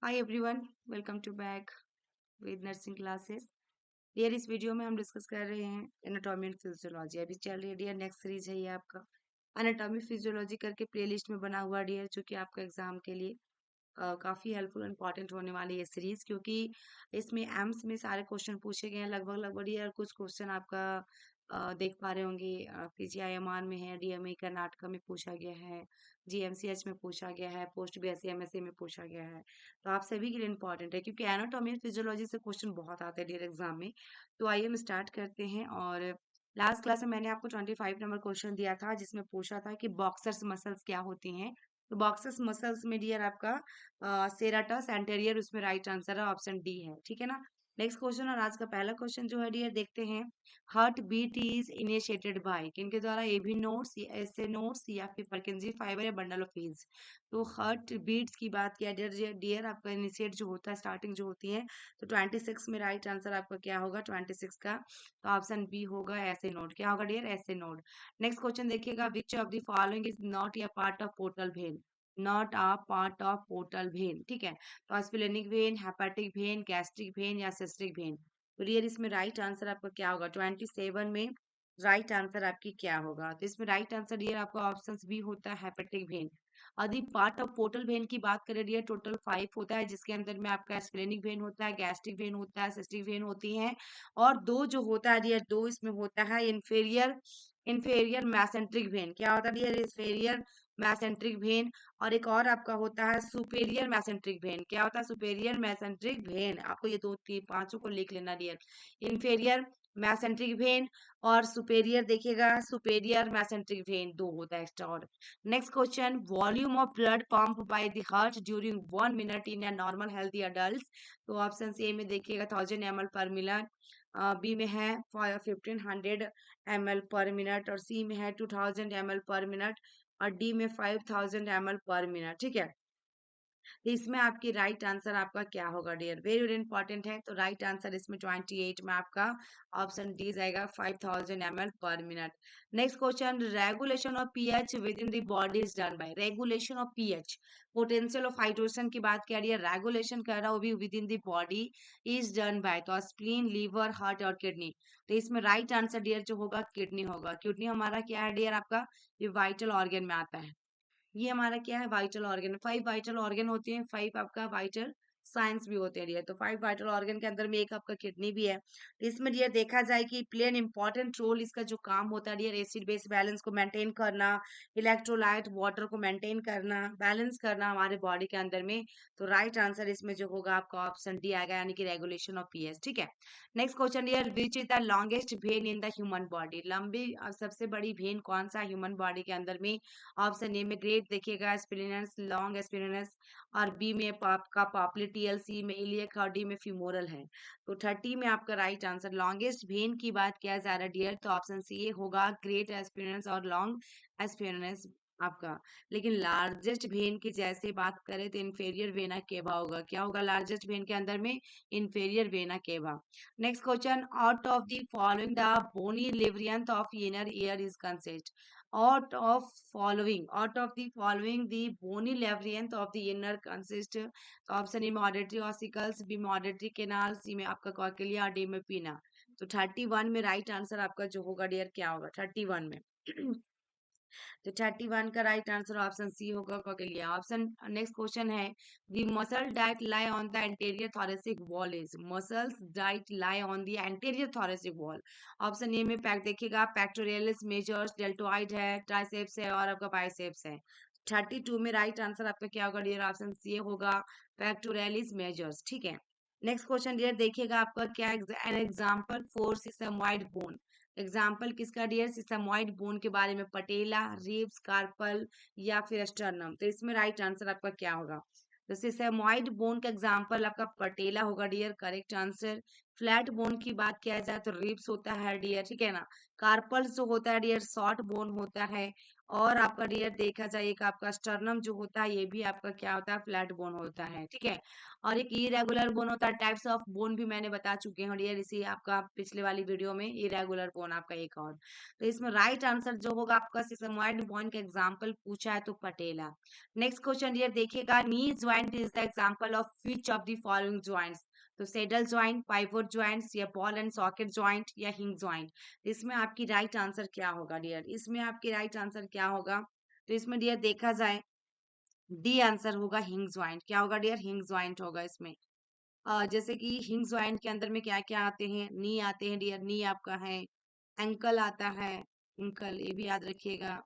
Hi everyone, welcome to back with nursing classes. Dear, इस video में हम discuss कर रहे हैं एनाटॉमी एंड फिजियोलॉजी। अभी चल रही है डियर, नेक्स्ट सीरीज है ये आपका एनाटॉमी फिजियोलॉजी करके प्लेलिस्ट में बना हुआ डियर, जो कि आपका एग्जाम के लिए काफ़ी हेल्पफुल और इम्पॉर्टेंट होने वाली है सीरीज, क्योंकि इसमें एम्स में सारे क्वेश्चन पूछे गए हैं लगभग लगभग यार। कुछ क्वेश्चन आपका देख पा रहे होंगे, पीजीआईएमआर में है, डीएमई कर्नाटका में पूछा गया है, जीएमसीएच में पूछा गया है, पोस्ट बीएससी एमएससी में पूछा गया है। तो आप सभी के लिए इम्पॉर्टेंट है, क्योंकि एनाटॉमी और फिजियोलॉजी से क्वेश्चन बहुत आते हैं डियर एग्जाम में। तो आइए हम स्टार्ट करते हैं। और लास्ट क्लास में मैंने आपको 25 नंबर क्वेश्चन दिया था, जिसमें पूछा था कि बॉक्सर्स मसल्स क्या होती हैं। तो बॉक्सर्स मसल्स में डियर आपका सेराटस एंटेरियर, उसमें राइट आंसर है ऑप्शन डी है, ठीक है ना। नेक्स्ट क्वेश्चन, और आज का पहला क्वेश्चन जो है डियर, देखते हैं। Heart beat is initiated by किनके द्वारा? एबी नोड्स या एसए नोड्स या फिर परकिंजी फाइबर या बंडल ऑफ हील्स। तो हार्ट बीट्स की बात किया डियर, डियर आपका इनिशिएट जो होता है, स्टार्टिंग जो होती है, तो 26 में राइट आंसर आपका क्या होगा 26 का? तो ऑप्शन बी होगा एसए नोड। क्या होगा dear? SA node. Next question देखिएगा, which of the following is not a part of portal vein? Not a part of portal vein, ठीक है। तो splenic vein, hepatic vein, gastric vein या cystic vein. तो dear, इसमें right answer आपका क्या होगा 27 में? राइट आंसर आपकी क्या होगा? तो इसमें राइट आंसर डियर आपका ऑप्शन बी होता है, हेपेटिक वेन। यदि पार्ट ऑफ पोर्टल वेन की बात करें डियर, टोटल 5 होता है, जिसके अंदर में आपका स्प्लेनिक वेन होता है, गैस्ट्रिक वेन होता है, सिस्टिक वेन होती है। और दो जो होता है डियर, दो इसमें होता है इन्फेरियर इन्फेरियर मैसेंट्रिक वेन। क्या होता है डियर? Inferior mesenteric vein. और एक और आपका होता है सुपेरियर मैसेंट्रिक वेन। क्या होता है? Superior mesenteric vein. आपको ये दो तीन पांचों को लिख लेना डियर। इन्फेरियर मैसेंट्रिक वेन और सुपेरियर, देखिएगा सुपेरियर मैसेंट्रिक वेन, दो होता है एक्स्ट्रा। और next question, volume of blood pump by the heart during 1 minute in a normal healthy adult. तो ऑप्शन ए में देखिएगा 1000 ml पर मिनट, बी में है 1500 ml पर मिनट, और सी में है 2000 ml पर मिनट, और डी में 5000 ml पर मिनट, ठीक है। तो इसमें आपकी राइट आंसर आपका क्या होगा डियर? वेरी वेरी इंपॉर्टेंट है। तो राइट आंसर इसमें 28 में आपका ऑप्शन डी जाएगा, 5000 ml पर minute. Next question, regulation of pH with in the body is done by. Regulation of pH, potential of hydrogen की बात कर रही है, रेगुलेशन कर रहा है वो भी with in the body is done by. तो स्प्लीन, लीवर, हार्ट और किडनी। तो इसमें राइट आंसर डियर जो होगा किडनी होगा। किडनी हमारा क्या है डियर? आपका ये वाइटल ऑर्गन में आता है। ये हमारा क्या है? Vital organ. 5 वाइटल ऑर्गन होते हैं, 5 आपका वाइटल साइंस भी होते हैं डियर। तो 5 वाइटल ऑर्गन के अंदर में एक आपका किडनी भी है। तो इसमें डियर देखा जाए कि प्ले एन इंपॉर्टेंट रोल, इसका जो काम होता है डियर, एसिड बेस बैलेंस को मेंटेन करना, इलेक्ट्रोलाइट वाटर को मेंटेन करना, बैलेंस करना हमारे बॉडी के अंदर में। तो राइट आंसर इसमें जो होगा आपका ऑप्शन डी आएगा, यानी कि रेगुलेशन ऑफ पीएच, ठीक है। Next question dear, which is the longest vein in the human body? लंबी सबसे बड़ी वेन कौन सा ह्यूमन बॉडी के अंदर में? ऑप्शन ए में ग्रेट देखिएगा स्पिरिनस, लॉन्ग स्पिरिनस, और बी में आपका पॉप्लिटियल, सी में इलियक, और डी में फ्यूमोरल है। तो 30 में आपका राइट आंसर लॉन्गेस्ट वेन की बात किया जा रहा है डियर, तो ऑप्शन सी होगा, ग्रेट एस्पिरिनस और लॉन्ग एस्पिरिनस आपका। लेकिन लार्जेस्ट वेन की जैसे बात करें तो इंफेरियर वेना केवा होगा। क्या होगा लार्जेस्ट वेन के अंदर में? Inferior vena cava. Next question, out of the following the bony labyrinth of inner ear is consist. out of the following the bony labyrinth of the inner consist। तो option A में auditory ossicles, B में auditory canal, सी में आपका कॉर्किलिया, D में पीना। तो 31 में right answer आपका जो होगा डियर क्या होगा 31 में? तो 31 का राइट आंसर ऑप्शन सी होगा, कॉर्किलिया। ऑप्शन नेक्स्ट क्वेश्चन है, the muscle diet lie on the anterior thoracic wall is. Muscles diet lie on the anterior thoracic wall. Option A में पैक देखिएगा, पैक्टोरियलिस मेजर्स, डेल्टोइड है, ट्राइसेप्स है, और आपका biceps है। 32 में राइट आंसर आपका क्या होगा डियर? ऑप्शन सी होगा, पैक्टोरियलिस मेजर्स, ठीक है। नेक्स्ट क्वेश्चन डियर देखिएगा, आपका क्या an example for sesamoid bone. Example किसका डियर? सिस्टमॉइड बोन के बारे में, पटेला, रिब्स, कार्पल या फिर स्टर्नम। तो इसमें राइट आंसर आपका क्या होगा? तो सिस्टमॉइड बोन का एग्जाम्पल आपका पटेला होगा dear, correct answer. Flat bone की बात किया जाए तो रिब्स होता है डियर, ठीक है ना। कार्पल्स जो होता है डियर, शॉर्ट बोन होता है। और आपका डियर देखा जाए एक आपका स्टर्नम जो होता है ये भी आपका क्या होता है, फ्लैट बोन होता है, ठीक है। और एक इरेगुलर बोन होता है, टाइप्स ऑफ बोन भी मैंने बता चुके हैं डियर इसी आपका पिछले वाली वीडियो में, इरेगुलर बोन आपका एक और। तो इसमें राइट आंसर जो होगा आपका सिसमोइड बोन का एग्जाम्पल पूछा है तो पटेला। नेक्स्ट क्वेश्चन डियर देखिएगा, knee joint is the example of which of the following joints. तो सेडल ज्वाइंट, पाइवोट ज्वाइंट्स, या बॉल एंड सॉकेट ज्वाइंट, या हिंग ज्वाइंट। इसमें आपकी राइट आंसर क्या होगा डियर, इसमें आपकी राइट आंसर क्या होगा। तो इसमें डियर देखा जाए डी आंसर होगा हिंग ज्वाइंट। क्या होगा डियर, हिंग ज्वाइंट होगा इसमें। जैसे कि हिंग ज्वाइंट के अंदर में क्या क्या आते हैं, नी आते हैं डियर, नी आपका है, एंकल आता है, एंकल ये भी याद रखिएगा।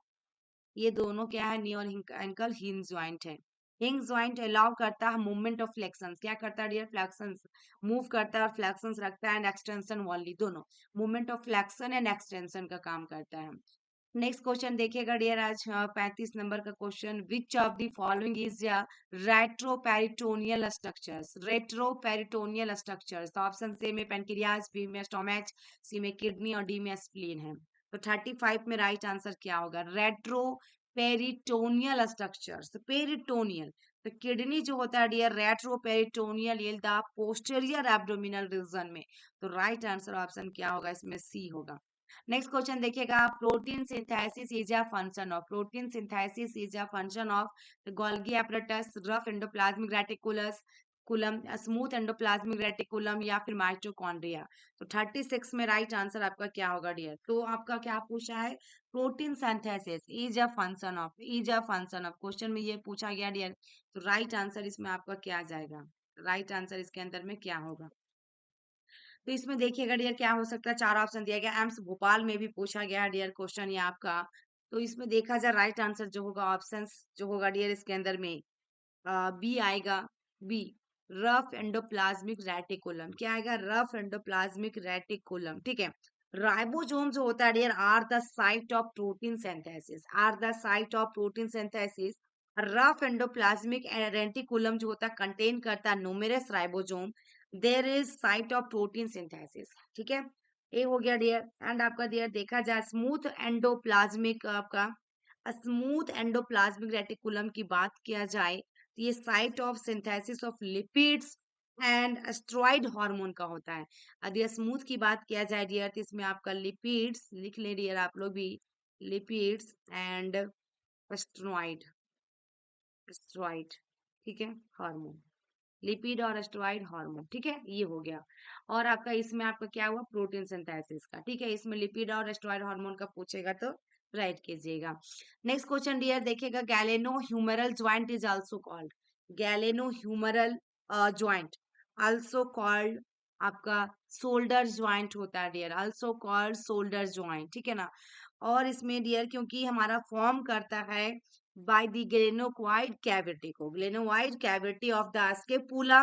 ये दोनों क्या है, नी और एंकल हिंग ज्वाइंट है। हिंग ज्वाइंट अलाउ करता है मूवमेंट ऑफ फ्लेक्शंस, क्या करता है डियर, फ्लेक्शंस मूव करता है और फ्लेक्शंस रखता है, एंड एक्सटेंशन ओनली, दोनों movement of flexion and extension का काम करता है। नेक्स्ट क्वेश्चन देखिएगा डियर आज 35 नंबर का question, which of the following is retroperitoneal structures. Retroperitoneal structures, तो ऑप्शन ए में पेनक्रियाज, बी में स्टोमच, सी में किडनी और डी में स्प्लीन है। तो 35 में राइट आंसर क्या होगा, रेट्रो पेरिटोनियल स्ट्रक्चर्स। तो पेरिटोनियल, तो किडनी जो होता है डियर रेट्रो पेरिटोनियल, ये द पोस्टीरियर एब्डोमिनल रीजन में। तो राइट आंसर ऑप्शन क्या होगा इसमें, सी होगा। नेक्स्ट क्वेश्चन देखिएगा, protein synthesis is a function of, protein synthesis is a function of Golgi apparatus, rough endoplasmic reticulum, smooth endoplasmic reticulum, या फिर mitochondria. तो 36 में राइट आंसर आपका क्या होगा डियर, तो आपका क्या पूछा है, protein synthesis is a function of, is a function of, question में ये पूछा गया डियर। तो राइट आंसर इसमें आपका क्या आ जाएगा, राइट आंसर इसके अंदर में क्या होगा। तो इसमें देखिएगा डियर क्या हो सकता है, चार ऑप्शन दिया गया, एम्स भोपाल में भी पूछा गया डियर क्वेश्चन ये आपका। तो इसमें देखा जाए राइट आंसर जो होगा, ऑप्शन जो होगा डियर इसके अंदर में बी आएगा, बी रफ एंडोप्लाज्मिक रेटिकुलम। क्या आएगा, रफ एंडोप्लाज्मिक रेटिकुलम, ठीक है। राइबोसोम जो होता है dear are the site of protein synthesis, are the site of protein synthesis. Rough endoplasmic reticulum जो होता है कंटेन करता है numerous ribosome, there is site of protein synthesis, ठीक है। ये हो गया डियर। एंड आपका डियर देखा जाए स्मूथ एंडोप्लाज्मिक आपका, स्मूथ एंडोप्लाज्मिक रेटिकुलम की बात किया जाए तो ये site of synthesis of lipids and steroid hormone का होता है। यदि स्मूथ की बात किया जाए डियर तो इसमें आपका लिपिड्स लिख ले डियर आप लोग भी, लिपिड्स एंड स्टेरॉइड, स्टेरॉइड, ठीक है, हार्मोन, लिपिड और स्टेरॉइड हार्मोन, ठीक है, ये हो गया। और आपका इसमें आपका क्या हुआ, प्रोटीन सिंथेसिस का, ठीक है। इसमें लिपिड और स्टेरॉइड हार्मोन का पूछेगा तो राइट कीजिएगा। नेक्स्ट क्वेश्चन डियर देखिएगा, glenohumeral joint is also called, glenohumeral joint also called आपका शोल्डर ज्वाइंट होता है dear, also called shoulder joint, ठीक है ना। और इसमें डियर क्योंकि हमारा फॉर्म करता है by the glenoid cavity को, glenoid cavity of the scapula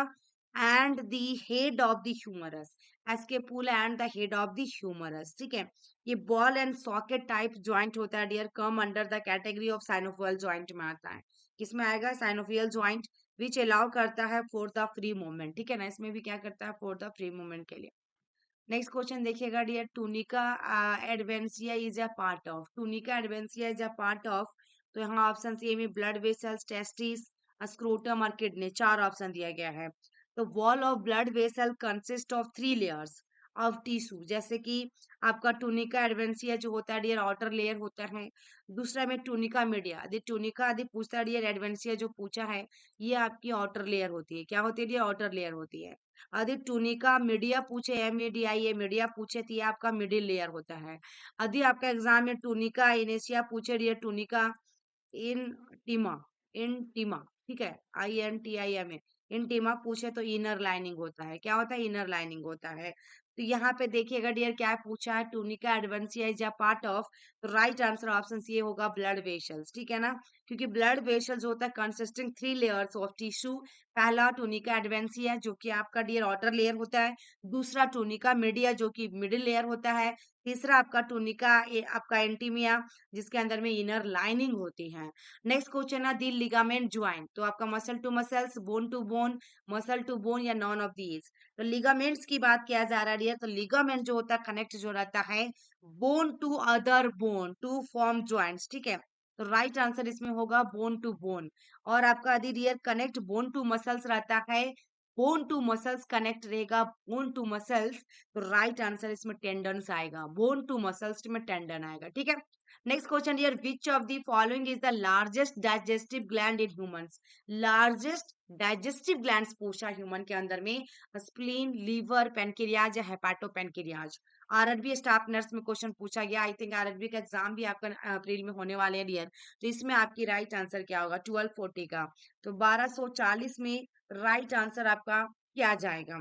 and the head of the humerus, scapula and the head of the humerus, ठीक है। ये ball and socket type joint होता है dear, come under the category of synovial joint में आता है। किसमें आएगा, साइनोफियल ज्वाइंट, विच अलाउ करता है फॉर द फ्री मूवमेंट, ठीक है ना। इसमें भी क्या करता है, फॉर द फ्री मूवमेंट के लिए। नेक्स्ट क्वेश्चन देखिएगा dear, tunica adventitia is a part of, tunica adventitia is a part of. तो यहाँ ऑप्शन सी में ब्लड वेसल्स, टेस्टिस, स्क्रोटम और किडनी, चार ऑप्शन दिया गया है। तो wall of blood vessel consist of 3 layers of tissue, जैसे कि आपका टूनिका एडवेंसिया जो होता है डियर आउटर लेयर होता है। दूसरा में टूनिका मीडिया, यदि टूनिका यदि पूछता है डियर, एडवेंसिया जो पूछा है ये आपकी आउटर लेयर होती है, क्या होती है डियर, आउटर लेयर होती है। यदि टूनिका मीडिया पूछे, MADI ये मीडिया पूछे तो ये आपका मिडिल लेयर होता है। यदि आपका एग्जाम में टूनिका इनेसिया पूछे, ये टूनिका इंटिमा, इंटिमा, ठीक है, INTIMA, इंटिमा पूछे तो इनर लाइनिंग होता है, क्या होता है, इनर लाइनिंग होता है। तो यहाँ पे देखिएगा डियर क्या पूछा है, tunica adventitia is a part of. तो राइट आंसर ऑप्शन सी होगा ब्लड वेसल्स, ठीक है ना। क्योंकि ब्लड वेसल जो होता है कंसिस्टिंग 3 लेयर्स ऑफ टिश्यू, पहला टूनिका एडवेंसिया जो कि आपका डियर आउटर लेयर होता है, दूसरा टूनिका मीडिया जो कि मिडिल लेयर होता है, तीसरा आपका टूनिका आपका एंटीमिया जिसके अंदर में इनर लाइनिंग होती है। नेक्स्ट क्वेश्चन है दी लिगामेंट ज्वाइंट, तो आपका muscle to muscles, bone to bone, muscle to bone, या नॉन ऑफ दीज। तो लिगामेंट्स की बात किया जा रहा है, तो लिगामेंट जो होता है कनेक्ट जो रहता है bone to other bone to form joints, ठीक है। तो राइट आंसर इसमें होगा बोन टू बोन। और आपका यदि dear connect bone to muscles रहता है, बोन टू मसल्स कनेक्ट रहेगा, बोन टू मसल्स, तो राइट आंसर इसमें टेंडन्स आएगा, बोन टू मसल्स में टेंडन आएगा, ठीक है। Next question here, which of the following is the largest digestive gland in humans. Largest digestive glands पूछा human के अंदर में, स्प्लीन, लीवर, पेनक्रियाज या hepato pancreas. RRB staff nurse में क्वेश्चन पूछा गया, आई थिंक आरआरबी का एग्जाम भी आपका अप्रैल में होने वाले हैं डियर। तो इसमें आपकी राइट आंसर क्या होगा, 1240 का, तो 1240 में राइट आंसर आपका क्या जाएगा,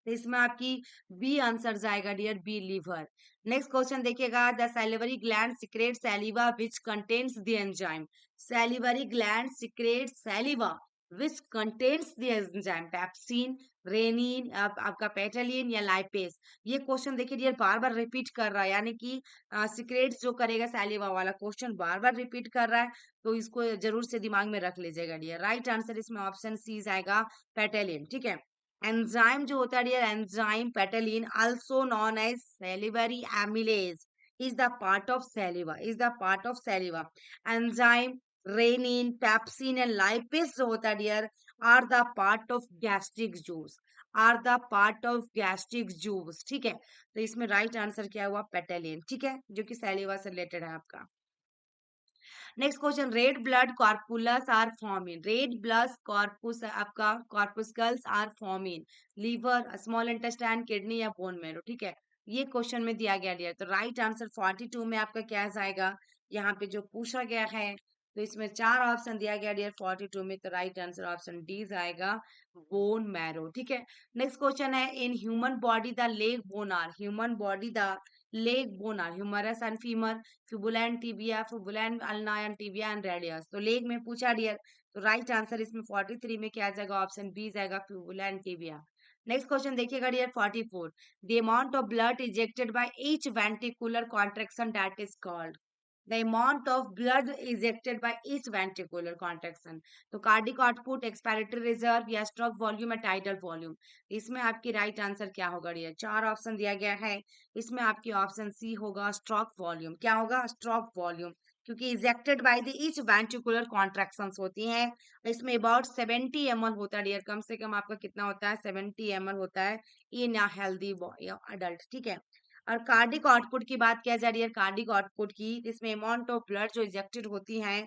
तो इसमें आपकी बी आंसर जाएगा dear, B liver. Next question देखिएगा, the salivary gland secrete saliva which contains the enzyme. Salivary gland secrete saliva which contains the enzyme, pepsin, rennin, आपका पेटालिन या लाइपेस। ये क्वेश्चन देखिए डियर बार बार रिपीट कर रहा है, यानी कि सिक्रेट जो करेगा सैलिवा वाला क्वेश्चन बार बार रिपीट कर रहा है, तो इसको जरूर से दिमाग में रख लीजिएगा डियर। राइट आंसर इसमें ऑप्शन सी आएगा, पेटालिन, ठीक है। एंजाइम जो होता है dear, enzyme ptyalin also known as salivary amylase is the part of saliva, is the part of saliva. Enzyme, rennin, pepsin and lipase जो होता है dear are the part of gastric juice, are the part of gastric juice, ठीक है। तो इसमें right answer क्या हुआ, पेटालिन, ठीक है, जो कि सैलिवा से रिलेटेड है आपका। Next question, red blood corpuscles are form in, red blood corpus आपका corpuscles are form in liver, small intestine, kidney या बोन मैरो, ठीक है। ये क्वेश्चन में दिया गया डियर, तो राइट आंसर 42 में आपका क्या जाएगा, यहाँ पे जो पूछा गया है, तो इसमें चार ऑप्शन दिया गया डियर 42 में, तो राइट आंसर ऑप्शन डी आएगा, बोन मैरो, ठीक है। नेक्स्ट क्वेश्चन है, in human body the leg bone are, human body the leg bone are humerus and femur, fibula and tibia, fibula and ulna and tibia and radius. तो leg में पूछा dear, तो right answer इसमें 43 में क्या जाएगा, option B जाएगा, fibula and tibia. Next question देखिएगा dear 44, the amount of blood ejected by each ventricular contraction that is called, the amount of blood ejected by each ventricular contraction। तो cardiac output, expiratory reserve या stroke volume या tidal volume. इसमें आपकी right answer क्या होगा dear, चार option दिया गया है, इसमें आपकी ऑप्शन सी होगा, स्ट्रोक वॉल्यूम। क्या होगा, स्ट्रोक वॉल्यूम, क्योंकि ejected by the each ventricular contractions होती हैं। इसमें अबाउट 70 ml होता है डियर, कम से कम आपका कितना होता है, 70 ml होता है इन अ हेल्दी अडल्ट, ठीक है। और कार्डिक आउटपुट की बात किया जा रही है, कार्डिक आउटपुट की, इसमें अमाउंट ऑफ ब्लड जो इजेक्टेड होती है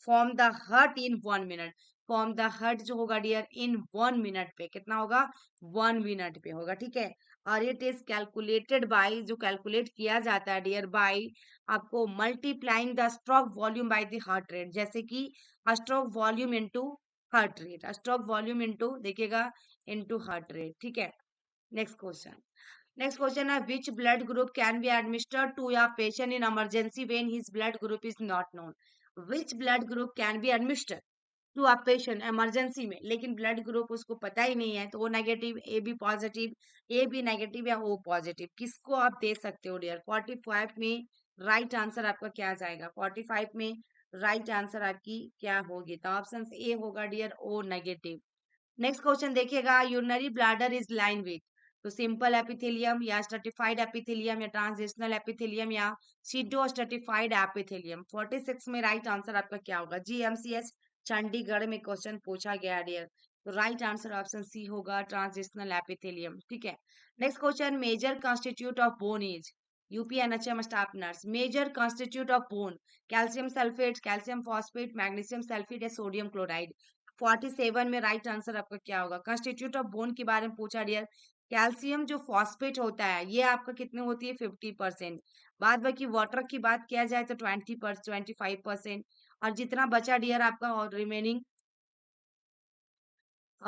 from the heart in 1 minute, from the heart जो होगा डियर इन 1 मिनट पे कितना होगा, 1 मिनट पे होगा, ठीक है। और इट इज कैलकुलेटेड बाय, जो कैलकुलेट किया जाता है डियर बाय आपको multiplying the stroke volume by the heart rate, जैसे कि stroke volume into heart rate, stroke volume into देखिएगा इनटू हार्ट रेट, ठीक है। नेक्स्ट क्वेश्चन, नेक्स्ट क्वेश्चन है, which blood group can be administered to a patient in emergency when his blood group is not known. Which blood group can be administered to a patient emergency में, लेकिन blood group उसको पता ही नहीं है, तो O negative, A B positive, A B negative या O positive, किसको आप दे सकते हो डियर। 45 में राइट आंसर आपका क्या जाएगा, 45 में राइट आंसर आपकी क्या होगी, तो ऑप्शन ए होगा dear, O negative. Next question देखिएगा, urinary bladder is line with, तो सिंपल एपिथेलियम या स्ट्रेटिफाइड एपिथेलियम या ट्रांजिशनल एपिथेलियम या सीडो स्ट्रेटिफाइड एपिथेलियम। 46 में राइट आंसर आपका क्या होगा, जीएमसीएस चंडीगढ़ में क्वेश्चन पूछा गया डियर, तो राइट आंसर ऑप्शन सी होगा, ट्रांजिशनल एपिथेलियम, ठीक है। Next question, major constitute of bone is, UP NHM staff nurse, major constitute of bone, calcium sulphate, calcium phosphate, magnesium sulphate या सोडियम क्लोराइड। 47 में right answer आपका क्या होगा, constitute of bone के बारे में पूछा डियर, कैल्शियम जो फॉस्फेट होता है ये आपका कितने होती है, 50%। बाद बाकी वाटर की बात किया जाए तो 25%, और जितना बचा डियर आपका और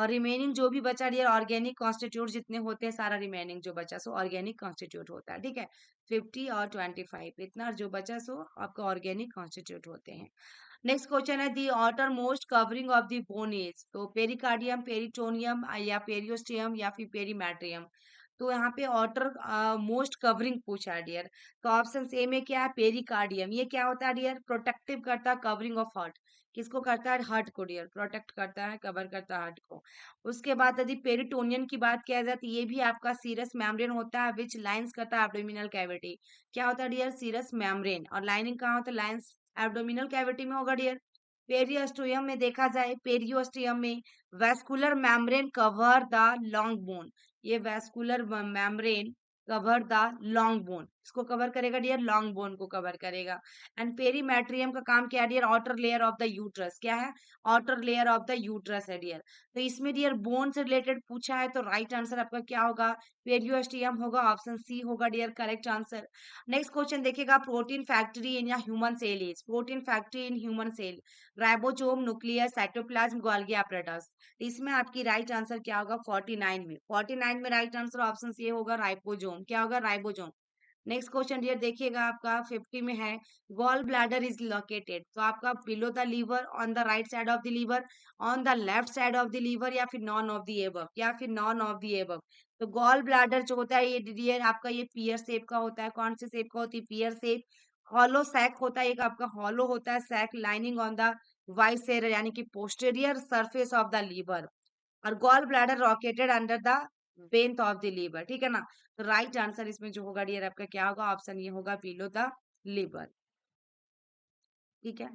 रिमेनिंग जो भी बचा डियर ऑर्गेनिक कॉन्स्टिट्यूट जितने होते हैं, सारा रिमेनिंग जो बचा सो ऑर्गेनिक कॉन्स्टिट्यूट होता है, ठीक है। 50 और 25 इतना जो बचा सो आपका ऑर्गेनिक कॉन्स्टिट्यूट होते हैं। नेक्स्ट क्वेश्चन है, the outer most covering of the bone is, तो पेरिकार्डियम, पेरिटोनियम या पेरियोस्टियम या फिर पेरीमेट्रियम। तो यहाँ पे आउटर मोस्ट कवरिंग पूछा है डियर, तो ऑप्शन ए में क्या है, पेरिकार्डियम। ये क्या होता है डियर, प्रोटेक्टिव करता है कवरिंग ऑफ हार्ट, किसको करता है, हार्ट को डियर, प्रोटेक्ट करता है, कवर करता है हार्ट को। उसके बाद यदि पेरिटोनियम की बात किया जाए तो ये भी आपका सीरस मेम्ब्रेन होता है विच लाइंस करता है एब्डोमिनल कैविटी। क्या होता है डियर, सीरस मेम्ब्रेन, और लाइनिंग कहाँ होता है, लाइंस एब्डोमिनल कैविटी में होगा डियर। पेरियोस्टियम में देखा जाए, पेरियोस्टियम में vascular membrane cover the long bone, ये vascular membrane cover the long bone, इसको कवर करेगा डियर, लॉन्ग बोन को कवर करेगा। एंड पेरीमेट्रियम का काम क्या है dear, outer layer of the uterus, क्या है, outer layer of the uterus है डियर। तो इसमें डियर बोन से रिलेटेड पूछा है, तो राइट आंसर आपका क्या होगा, पेरियोस्टियम होगा, ऑप्शन सी होगा dear correct answer. Next question देखिएगा, प्रोटीन फैक्ट्री इन या human cell is, protein factory in human cell, ribosome, nucleus, cytoplasm, Golgi apparatus. इसमें आपकी राइट आंसर क्या होगा, 49 में, 49 में राइट आंसर ऑप्शन सी होगा राइबोसोम, क्या होगा, राइबोसोम। नेक्स्ट क्वेश्चन डियर देखिएगा, आपका 50 में है, गॉल ब्लैडर इज लोकेटेड, तो आपका below the liver, on the right side of the liver, on the left side of the liver, या फिर नॉन ऑफ द एबव, या फिर नॉन ऑफ द एबव। तो गॉल ब्लैडर जो होता है ये डियर आपका ये पियर शेप का होता है, कौन से शेप का होती है, पियर शेप। हॉलो सैक होता है, एक आपका हॉलो होता है sac, lining on the viscera यानी कि posterior surface of the liver, और gall bladder located under the वेंथ ऑफ द लीवर, ठीक है ना। तो राइट आंसर इसमें जो होगा डियर आपका क्या होगा, ऑप्शन ये होगा बिलो द लीवर, ठीक है।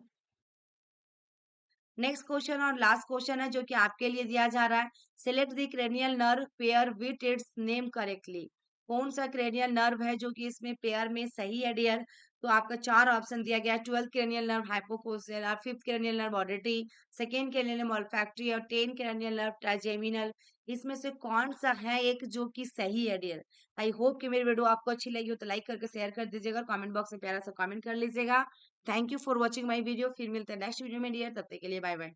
नेक्स्ट क्वेश्चन और लास्ट क्वेश्चन है जो कि आपके लिए दिया जा रहा है, select the cranial nerve pair with its name correctly, कौन सा क्रेनियल नर्व है जो कि इसमें पेयर में सही है डियर। तो आपका चार ऑप्शन दिया गया है, 12th क्रेनियल नर्व हाइपोकोस्टियल, और 5th cranial nerve auditory, 2nd cranial nerve olfactory, और 10th क्रेनियल नर्व ट्राइजेमिनल। इसमें से कौन सा है एक जो कि सही है डियर। आई होप कि मेरी वीडियो आपको अच्छी लगी हो तो लाइक करके शेयर कर दीजिएगा, कमेंट बॉक्स में प्यारा सा कमेंट कर लीजिएगा। Thank you for watching my video, फिर मिलते हैं नेक्स्ट वीडियो में डियर, तब तक के लिए बाय बाय।